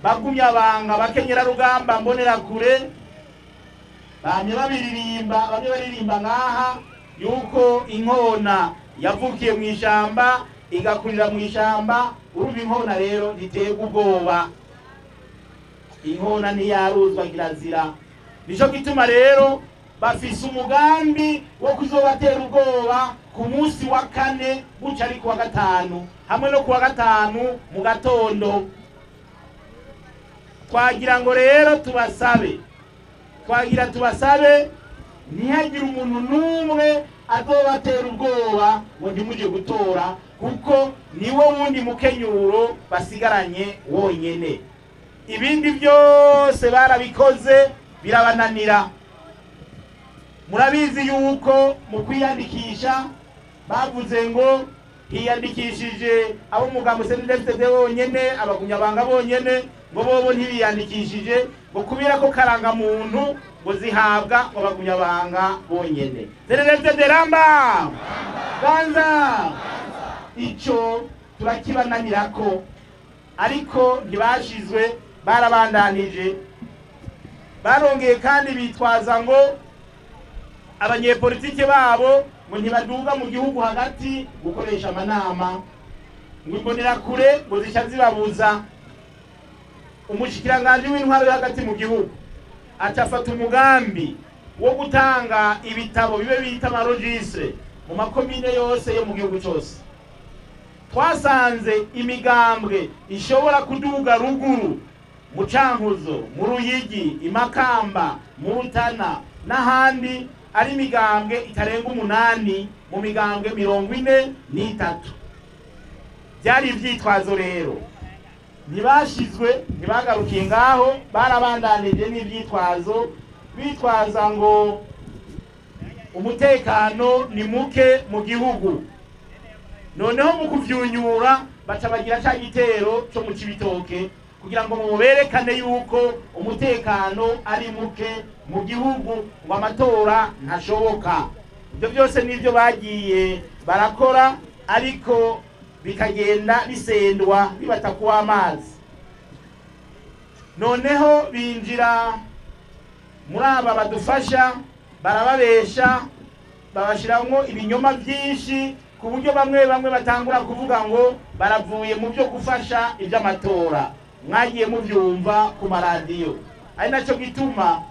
bagumya banga bakenyera rugamba mbonera kure bamye baririmba ngaha yuko inkona yavukiye mu ishamba igakurira mu ishamba. Urumva inkona rero ntitega ubwoba, inkona ntiyaruzwa kirazira. Nico gituma rero bafise umugambi wo kuzobatera ubwoba ku munsi wa 4 buca ari kuwa 5 hamwe no kuwa 5 mu gatondo. Twagira ngo rero tubasabe ntihagire umuntu n'umwe azobatera ubwoba ngo ntimuje gutora, kuko niwo wundi mukenyuro basigaranye wonyene. Ibindi byose barabikoze birabananira. Murabizi yuko mu kwiyandikisha bavuze ngo hiyandikishije abo mugambo CNDD wonyene, abagunyabanga bonyene, ngo bobo ntibiyandikishije, ngo kubira ko karanga muntu ngo zihabwa ngo bagunyabanga bonyene. CNDD ramba ganza ico turakibananirako, ariko ntibashizwe, barabandanije. Barongeye kandi bitwaza ngo abanyepolitike babo ngo ntibaduga mu gihugu hagati gukoresha amanama, ngo imbonera kure ngo zica zibabuza. Umushikiranganje w'intwaro hagati mu gihugu acafata umugambi wo gutanga ibitabo bibe bita amarojistre mu makomine yose yo mu gihugu cyose. Twasanze imigambwe ishobora kuduga ruguru mu Cankuzo, mu Ruyigi, Imakamba, mu Rutana n'ahandi ari imigambwe itarenga 8 mu migambwe 43. Byari ivyitwazo rero, ntibashizwe, ntibagarukiye ngaho, barabandanije n'ivyitwazo bitwaza ngo umutekano ni muke mu gihugu. Noneho mu kuvyunyura baca bagira cya gitero cyo mu Cibitoke kugira ngo muberekane yuko umutekano ari muke mu gihugu, ngo amatora ntashoboka. Ibyo byose nivyo bagiye barakora, ariko bikagenda bisendwa bibatakuwa amazi. Noneho binjira muri aba badufasha, barababesha, babashiramwo ibinyoma byinshi, ku buryo bamwe batangura kuvuga ngo baravuye mu byo gufasha iby'amatora. Mwagiye mubyumva ku maradiyo. Ari naco gituma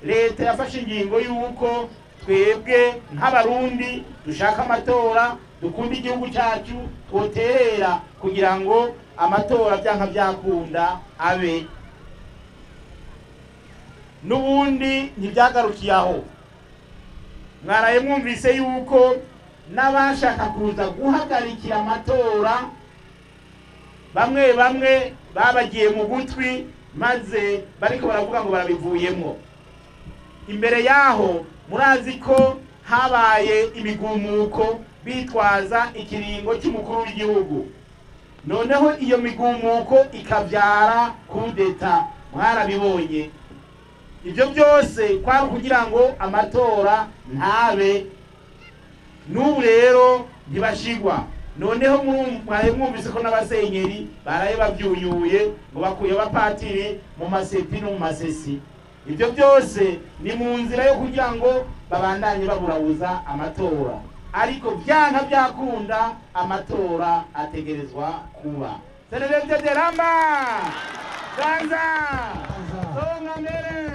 leta yafashe ingingo yuko twebwe nk'abarundi dushaka amatora, dukunda igihugu cyacu, twoterera kugira ngo amatora byanka byakunda abe. Nubundi ntibyagarukiye aho. Mwaraye mwumvise yuko n'abashaka kuza guhagarikira amatora bamwe babagiye mu gutwi, maze bariko baravuga ngo barabivuyemo. Imbere yaho murazi ko habaye imigumuko bitwaza ikiringo cy'umukuru w'igihugu. Noneho iyo migumuko ikabyara kudeta, mwarabibonye. Ibyo byose kwari kugira ngo amatora ntabe. N'ubu rero ntibashigwa. Noneho mwumvise ko n'abasenyeri baraye babyunyuye ngo bakuye abapatiri mu masepi no mu masesi. Ibyo byose ni mu nzira yo kugira ngo babandanye baburabuza amatora, ariko byanka byakunda amatora ategerezwa kuba. CNDD ramba ganza songa mbere.